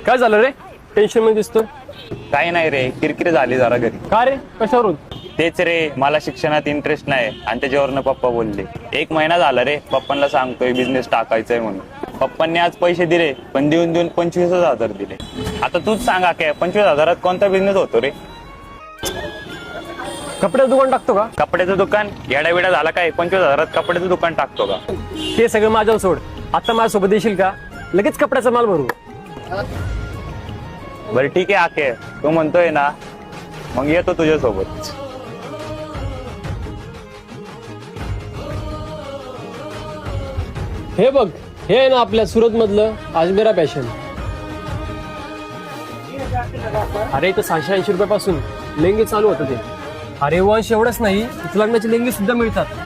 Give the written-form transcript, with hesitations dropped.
काय झालं रे? टेन्शन मध्ये दिसतो. काही नाही रे, किरकिर झाली जरा घरी. का रे? कशावरून? तेच रे, मला शिक्षणात इंटरेस्ट नाही आणि त्याच्यावरनं पप्पा बोलले. 1 महिना झाला रे, पप्पांना सांगतोय बिझनेस टाकायचंय म्हणून. पप्पांनी आज पैसे दिले, पण देऊन 25,000 दिले. आता तूच सांगा काय 25,000 कोणता बिझनेस होतो रे? कपड्याचं दुकान टाकतो का? कपड्याचं दुकान? येडा झाला काय? 25,000 कपड्याचं दुकान टाकतो का? ते सगळं माझ्यावर सोड. आता माझ्यासोबत येशील का? लगेच कपड्याचा माल भरू. बरं ठीक आहे आके, तू म्हणतोय ना, मग येतो तुझ्यासोबत. हे बघ, हे आहे ना आपल्या सुरत मधलं अजमेरा फॅशन. अरे इथं 680 रुपयापासून लेंगे चालू होतं ते. अरे वंश एवढंच नाही, इथं लग्नाचे लेंगे सुद्धा मिळतात.